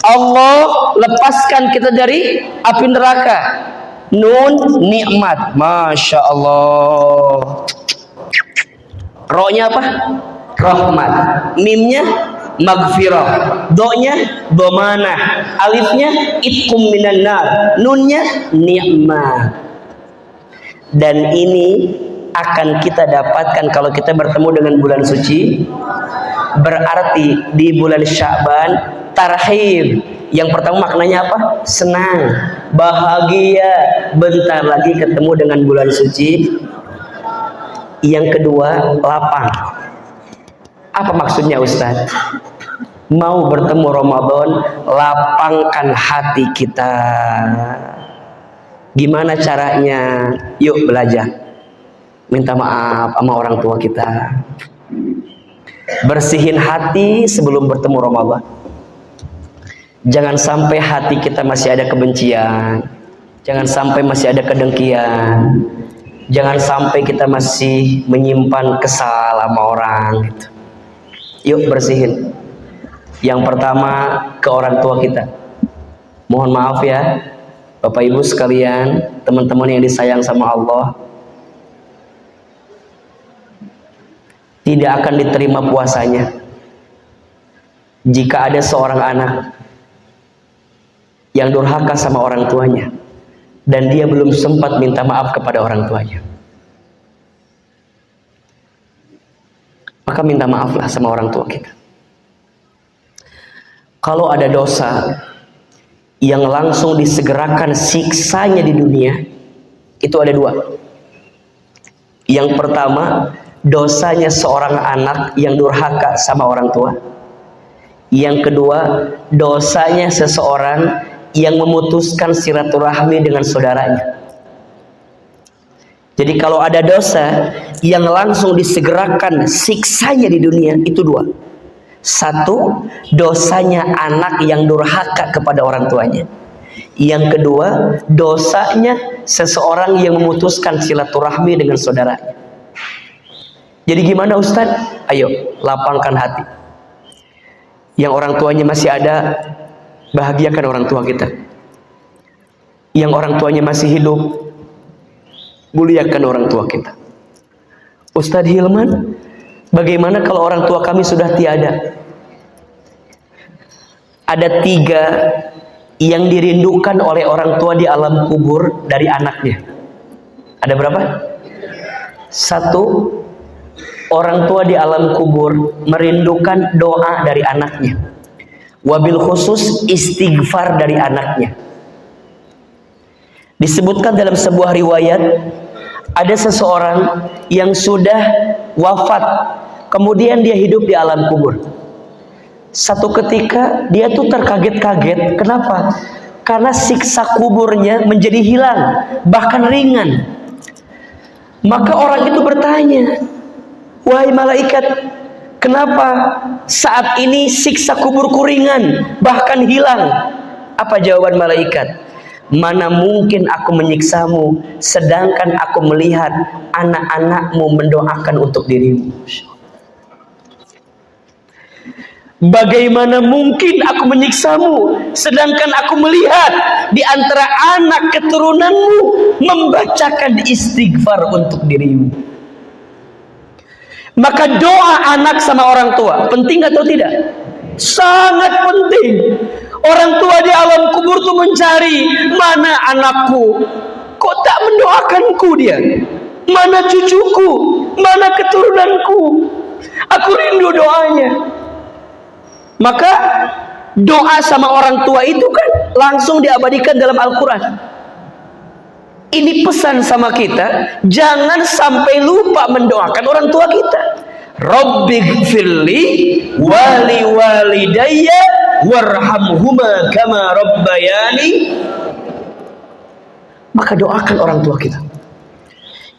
Allah lepaskan kita dari api neraka. Nun, nikmat. Masya Allah. Ro-nya apa? Rahmat. Mimnya maghfirah. Do-nya dhamanah. Alifnya itkum minan nar. Nunnya nikmat. Dan ini akan kita dapatkan kalau kita bertemu dengan bulan suci. Berarti di bulan Sya'ban tarhib. Yang pertama maknanya apa? Senang, bahagia, bentar lagi ketemu dengan bulan suci. Yang kedua, lapang. Apa maksudnya Ustaz? Mau bertemu Ramadan, lapangkan hati kita. Gimana caranya? Yuk belajar. Minta maaf sama orang tua kita. Bersihin hati sebelum bertemu Ramadan. Jangan sampai hati kita masih ada kebencian. Jangan sampai masih ada kedengkian. Jangan sampai kita masih menyimpan kesal sama orang gitu. Yuk bersihin. Yang pertama ke orang tua kita. Mohon maaf ya Bapak Ibu sekalian, teman-teman yang disayang sama Allah. Tidak akan diterima puasanya jika ada seorang anak yang durhaka sama orang tuanya dan dia belum sempat minta maaf kepada orang tuanya, maka minta maaflah sama orang tua kita. Kalau ada dosa yang langsung disegerakan siksanya di dunia, itu ada dua. Yang pertama, dosanya seorang anak yang durhaka sama orang tua. Yang kedua, dosanya seseorang yang memutuskan silaturahmi dengan saudaranya. Jadi kalau ada dosa yang langsung disegerakan siksanya di dunia, itu dua. Satu, dosanya anak yang durhaka kepada orang tuanya. Yang kedua, dosanya seseorang yang memutuskan silaturahmi dengan saudaranya. Jadi gimana Ustadz? Ayo, lapangkan hati. Yang orang tuanya masih ada, bahagiakan orang tua kita. Yang orang tuanya masih hidup, muliakan orang tua kita. Ustadz Hilman, bagaimana kalau orang tua kami sudah tiada? Ada 3 yang dirindukan oleh orang tua di alam kubur dari anaknya. Ada berapa? 1, orang tua di alam kubur merindukan doa dari anaknya. Wabil khusus istighfar dari anaknya. Disebutkan dalam sebuah riwayat, ada seseorang yang sudah wafat, kemudian dia hidup di alam kubur. Satu ketika dia tuh terkaget-kaget. Kenapa? Karena siksa kuburnya menjadi hilang, bahkan ringan. Maka orang itu bertanya, wahai malaikat, kenapa saat ini siksa kuburku ringan, bahkan hilang? Apa jawaban malaikat? Mana mungkin aku menyiksamu, sedangkan aku melihat anak-anakmu mendoakan untuk dirimu. Bagaimana mungkin aku menyiksamu, sedangkan aku melihat di antara anak keturunanmu membacakan istighfar untuk dirimu. Maka doa anak sama orang tua penting atau tidak? Sangat penting. Orang tua di alam kubur tuh mencari, mana anakku, kok tak mendoakanku dia? Mana cucuku, mana keturunanku? Aku rindu doanya. Maka doa sama orang tua itu kan langsung diabadikan dalam Al-Quran. Ini pesan sama kita, jangan sampai lupa mendoakan orang tua kita. Rabbighfirli wali walidayya warhamhuma kama rabbayani. Maka doakan orang tua kita.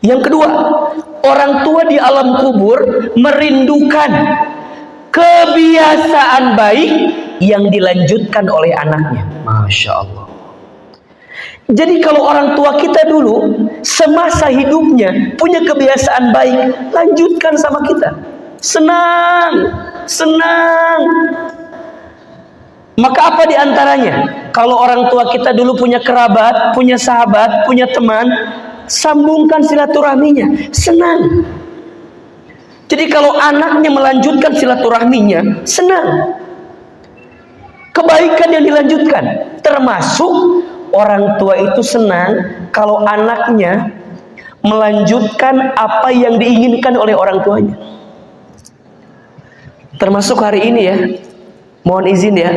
Yang kedua, orang tua di alam kubur merindukan kebiasaan baik yang dilanjutkan oleh anaknya. Masya Allah. Jadi kalau orang tua kita dulu semasa hidupnya punya kebiasaan baik, lanjutkan sama kita. Senang, senang. Maka apa diantaranya? Kalau orang tua kita dulu punya kerabat, punya sahabat, punya teman, sambungkan silaturahminya. Senang. Jadi kalau anaknya melanjutkan silaturahminya, senang. Kebaikan yang dilanjutkan, termasuk orang tua itu senang kalau anaknya melanjutkan apa yang diinginkan oleh orang tuanya. Termasuk hari ini ya, mohon izin ya,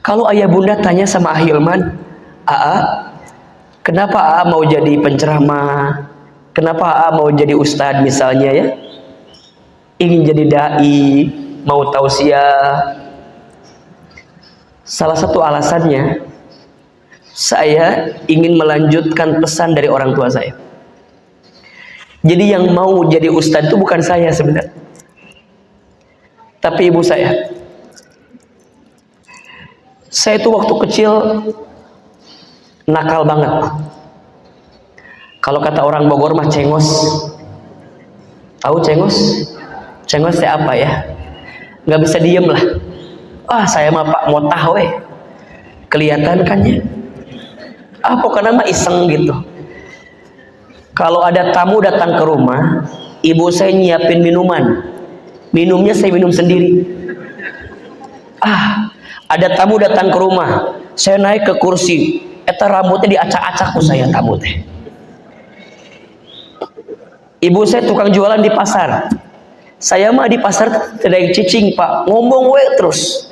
kalau ayah bunda tanya sama Ahilman, kenapa Aa mau jadi penceramah? Kenapa Aa mau jadi ustadz misalnya ya? Ingin jadi dai, mau tausiah. Salah satu alasannya, saya ingin melanjutkan pesan dari orang tua saya. Jadi yang mau jadi ustadz itu bukan saya sebenarnya, tapi ibu saya. Saya itu waktu kecil nakal banget. Kalau kata orang Bogor mah cengos. Tahu cengos? Cengos itu apa ya? Nggak bisa diem lah. Saya mah pak mau tahu kelihatan kan ya. Pokoknya mah iseng gitu. Kalau ada tamu datang ke rumah, ibu saya nyiapin minuman. Minumnya saya minum sendiri. Ada tamu datang ke rumah, saya naik ke kursi, eta rambutnya diacak-acak ku saya tamu teh. Ibu saya tukang jualan di pasar, saya mah di pasar tidak cicing pak, ngomong we terus.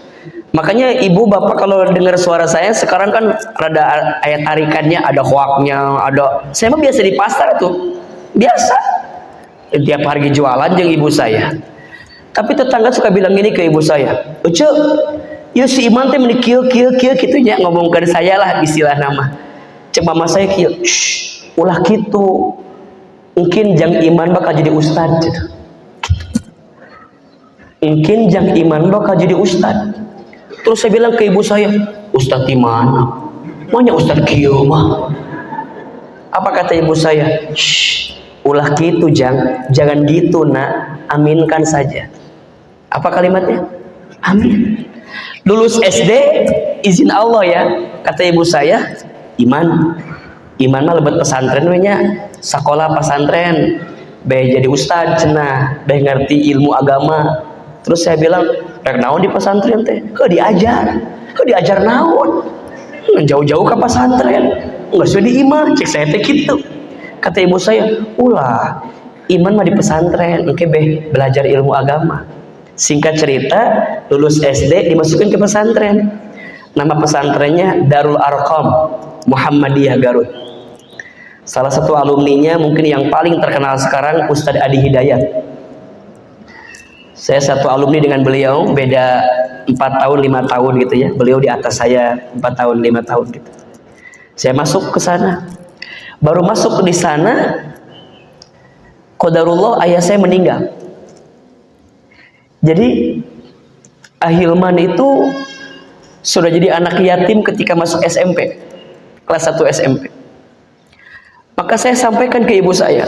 Makanya ibu bapak kalau dengar suara saya sekarang kan rada ayat tarikannya, ada hoaknya, ada. Saya mah biasa di pasar tuh, biasa. Tiap hari jualan jeung ibu saya. Tapi tetangga suka bilang gini ke ibu saya, "Ece, ya si Iman teh meni kieu kitu nya," ngomongkan saya lah istilah nama. Cek mama saya kieu, ulah kitu. Mungkin jang Iman bakal jadi ustad. Mungkin jang Iman bakal jadi ustad. Terus saya bilang ke ibu saya, "Ustad di mana? Maunya ustad kieu mah." Apa kata ibu saya? Ulah gitu jangan gitu nak, aminkan saja. Apa kalimatnya? Amin. Lulus SD izin Allah ya, kata ibu saya, Iman mah lebet pesantren we nya, sekolah pesantren, bae jadi ustad cenah, bae ngerti ilmu agama. Terus saya bilang, rek naon di pesantren teh? Diajar naon? Jauh-jauh ke pesantren, nggak sudah di imah, cek saya teh gitu. Kata ibu saya, ulah, Iman mah di pesantren, oke beh belajar ilmu agama. Singkat cerita, lulus SD dimasukin ke pesantren. Nama pesantrennya Darul Arqam Muhammadiyah Garut. Salah satu alumninya mungkin yang paling terkenal sekarang Ustadz Adi Hidayat. Saya satu alumni dengan beliau, beda 4 tahun 5 tahun gitu ya. Beliau di atas saya 4 tahun 5 tahun gitu. Saya masuk ke sana. Baru masuk di sana, qadarullah ayah saya meninggal. Jadi Ahilman itu sudah jadi anak yatim ketika masuk SMP, kelas 1 SMP. Maka saya sampaikan ke ibu saya,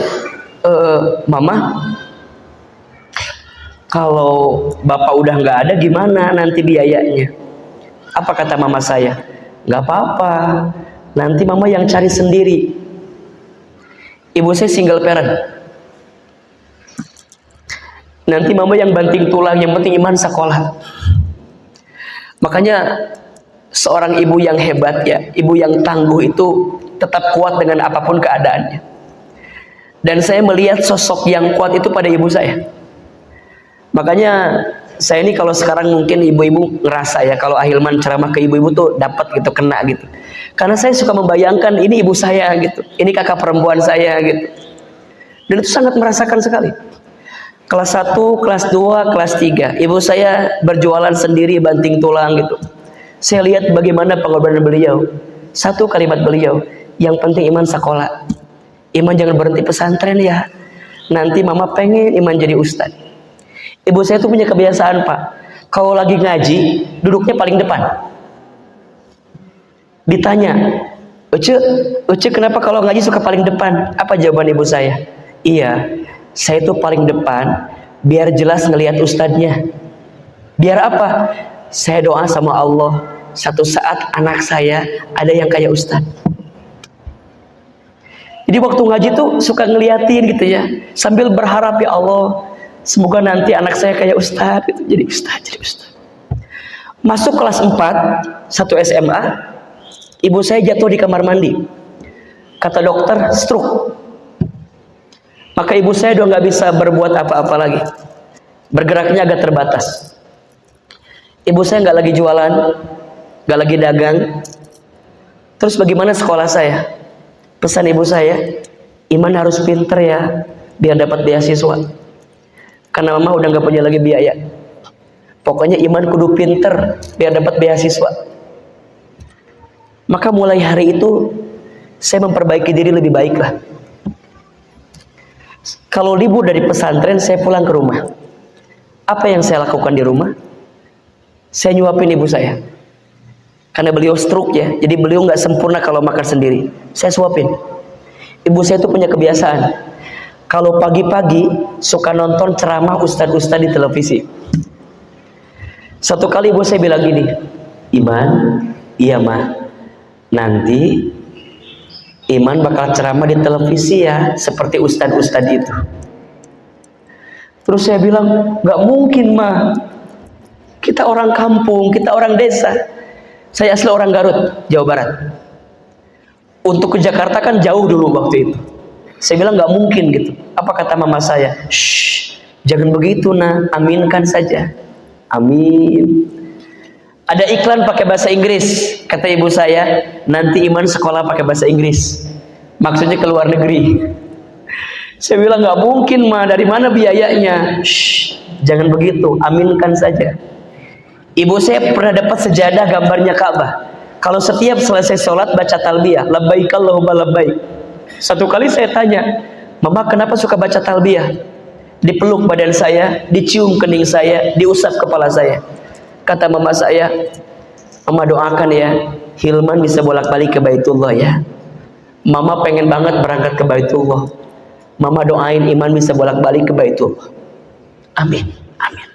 Mama, kalau bapak udah nggak ada gimana nanti biayanya? Apa kata mama saya? Nggak apa-apa, nanti mama yang cari sendiri. Ibu saya single parent. Nanti mama yang banting tulang, yang penting Iman sekolah. Makanya seorang ibu yang hebat ya, ibu yang tangguh itu tetap kuat dengan apapun keadaannya. Dan saya melihat sosok yang kuat itu pada ibu saya. Makanya saya ini kalau sekarang mungkin ibu-ibu ngerasa ya kalau Ahilman ceramah ke ibu-ibu tuh dapat gitu, kena gitu. Karena saya suka membayangkan ini ibu saya gitu, ini kakak perempuan saya gitu. Dan itu sangat merasakan sekali. Kelas 1, kelas 2, kelas 3, ibu saya berjualan sendiri banting tulang gitu. Saya lihat bagaimana pengorbanan beliau. Satu kalimat beliau, yang penting Iman sekolah. Iman jangan berhenti pesantren ya. Nanti mama pengen Iman jadi ustad. Ibu saya tuh punya kebiasaan pak, kalau lagi ngaji duduknya paling depan. Ditanya, Ece kenapa kalau ngaji suka paling depan? Apa jawaban ibu saya? Iya, saya tuh paling depan biar jelas ngelihat ustadznya. Biar apa? Saya doa sama Allah, satu saat anak saya ada yang kayak ustadz. Jadi waktu ngaji tuh suka ngeliatin gitu ya, sambil berharap ya Allah, semoga nanti anak saya kayak ustadz gitu. Jadi ustadz. Masuk kelas 4, 1 SMA, ibu saya jatuh di kamar mandi. Kata dokter, stroke. Maka ibu saya udah nggak bisa berbuat apa-apa lagi. Bergeraknya agak terbatas. Ibu saya nggak lagi jualan, nggak lagi dagang. Terus bagaimana sekolah saya? Pesan ibu saya, Iman harus pinter ya, biar dapat beasiswa. Karena mama udah nggak punya lagi biaya. Pokoknya Iman kudu pinter, biar dapat beasiswa. Maka mulai hari itu, saya memperbaiki diri lebih baik lah. Kalau libur dari pesantren, saya pulang ke rumah. Apa yang saya lakukan di rumah? Saya nyuapin ibu saya. Karena beliau stroke ya, jadi beliau nggak sempurna kalau makan sendiri. Saya suapin. Ibu saya itu punya kebiasaan. Kalau pagi-pagi suka nonton ceramah ustadz-ustadz di televisi. Satu kali ibu saya bilang gini, Iman, iya mah, nanti Iman bakal ceramah di televisi ya, seperti ustadz-ustadz itu. Terus saya bilang, nggak mungkin mah. Kita orang kampung, kita orang desa. Saya asli orang Garut, Jawa Barat. Untuk ke Jakarta kan jauh dulu waktu itu. Saya bilang nggak mungkin gitu. Apa kata mama saya? Shh, jangan begitu nah, aminkan saja. Amin. Ada iklan pakai bahasa Inggris. Kata ibu saya, nanti Iman sekolah pakai bahasa Inggris. Maksudnya ke luar negeri. Saya bilang nggak mungkin mah, dari mana biayanya? Shh, jangan begitu, aminkan saja. Ibu saya pernah dapat sejadah gambarnya Ka'bah. Kalau setiap selesai sholat baca talbiyah, labbaik Allahumma labbaik. Satu kali saya tanya, Mama kenapa suka baca talbiyah? Dipeluk badan saya, dicium kening saya, diusap kepala saya. Kata mama saya, Mama doakan ya, Hilman bisa bolak-balik ke Baitullah ya. Mama pengen banget berangkat ke Baitullah. Mama doain Iman bisa bolak-balik ke Baitullah. Amin. Amin.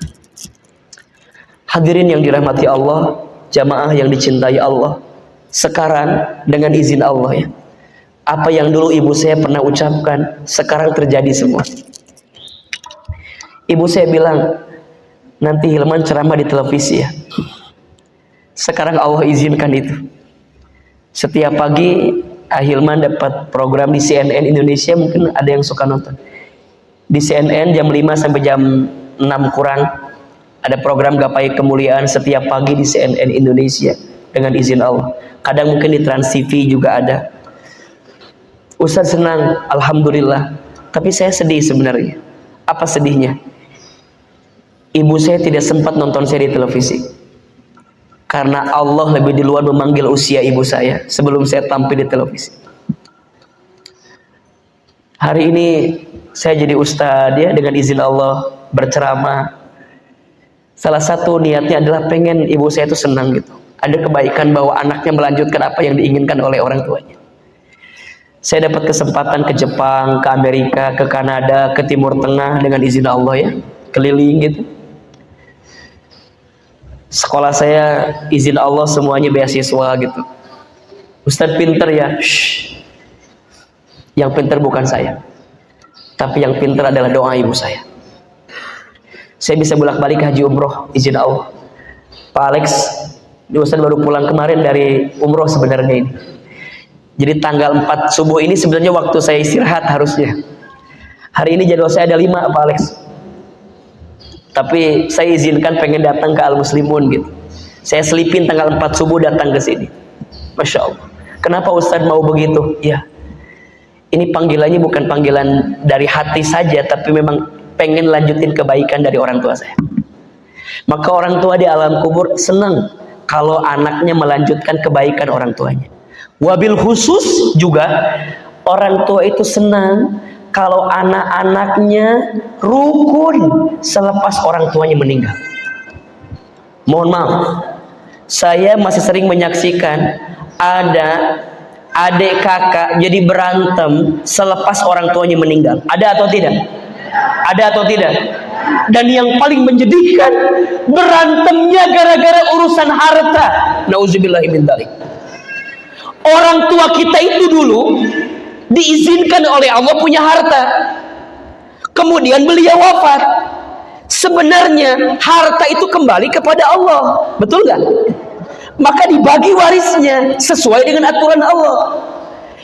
Hadirin yang dirahmati Allah, jamaah yang dicintai Allah. Sekarang dengan izin Allah ya, apa yang dulu ibu saya pernah ucapkan sekarang terjadi semua. Ibu saya bilang, nanti Hilman ceramah di televisi ya. Sekarang Allah izinkan itu. Setiap pagi Hilman dapat program di CNN Indonesia, mungkin ada yang suka nonton. Di CNN jam 5 sampai jam 6 kurang ada program Gapai Kemuliaan setiap pagi di CNN Indonesia dengan izin Allah. Kadang mungkin di Trans TV juga ada. Ustaz senang, alhamdulillah. Tapi saya sedih sebenarnya. Apa sedihnya? Ibu saya tidak sempat nonton seri televisi. Karena Allah lebih duluan memanggil usia ibu saya sebelum saya tampil di televisi. Hari ini saya jadi ustadz ya, dengan izin Allah berceramah. Salah satu niatnya adalah pengen ibu saya itu senang gitu. Ada kebaikan bahwa anaknya melanjutkan apa yang diinginkan oleh orang tuanya. Saya dapat kesempatan ke Jepang, ke Amerika, ke Kanada, ke Timur Tengah dengan izin Allah ya, keliling gitu. Sekolah saya izin Allah semuanya beasiswa gitu. Ustadz pinter ya. Shh. Yang pinter bukan saya, tapi yang pinter adalah doa ibu saya. Saya bisa bolak-balik haji umroh izin Allah. Pak Alex, Ustadz baru pulang kemarin dari umroh sebenarnya ini. Jadi tanggal 4 subuh ini sebenarnya waktu saya istirahat harusnya. Hari ini jadwal saya ada 5 Pak Alex. Tapi saya izinkan pengen datang ke Al Muslimun gitu. Saya selipin tanggal 4 subuh datang ke sini. Masya Allah. Kenapa Ustadz mau begitu? Ya, ini panggilannya bukan panggilan dari hati saja, tapi memang pengen lanjutin kebaikan dari orang tua saya. Maka orang tua di alam kubur senang kalau anaknya melanjutkan kebaikan orang tuanya. Wabil khusus juga orang tua itu senang kalau anak-anaknya rukun selepas orang tuanya meninggal. Mohon maaf, saya masih sering menyaksikan ada adik kakak jadi berantem selepas orang tuanya meninggal. Ada atau tidak? Ada atau tidak? Dan yang paling menjadikan, berantemnya gara-gara urusan harta. Nauzubillahi min dzalik. Orang tua kita itu dulu diizinkan oleh Allah punya harta. Kemudian beliau wafat. Sebenarnya harta itu kembali kepada Allah. Betul nggak? Maka dibagi warisnya sesuai dengan aturan Allah.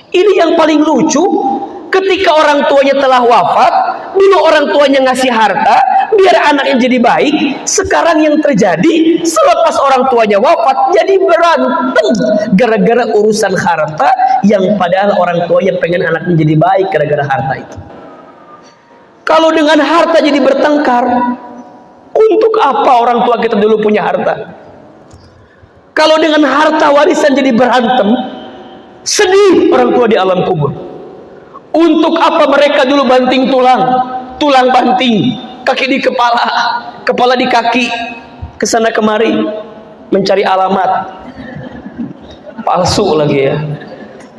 Ini yang paling lucu. Ketika orang tuanya telah wafat, dulu orang tuanya ngasih harta biar anaknya jadi baik. Sekarang yang terjadi selepas orang tuanya wafat jadi berantem gara-gara urusan harta, yang padahal orang tuanya pengen anaknya jadi baik gara-gara harta itu. Kalau dengan harta jadi bertengkar, untuk apa orang tua kita dulu punya harta? Kalau dengan harta warisan jadi berantem, sedih orang tua di alam kubur. Untuk apa mereka dulu banting tulang, tulang banting, kaki di kepala, kepala di kaki, kesana kemari mencari alamat palsu lagi ya.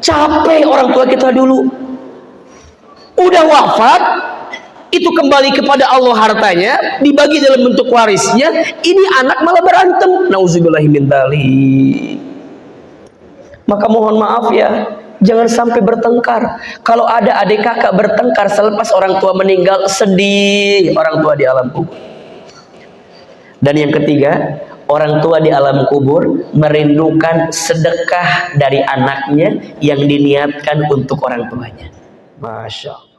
Capek orang tua kita dulu. Udah wafat, itu kembali kepada Allah hartanya, dibagi dalam bentuk warisnya. Ini anak malah berantem. Nauzubillahi min dzalik. Maka mohon maaf ya, jangan sampai bertengkar. Kalau ada adik kakak bertengkar selepas orang tua meninggal, sedih orang tua di alam kubur. Dan yang ketiga, orang tua di alam kubur merindukan sedekah dari anaknya yang diniatkan untuk orang tuanya. Masya Allah.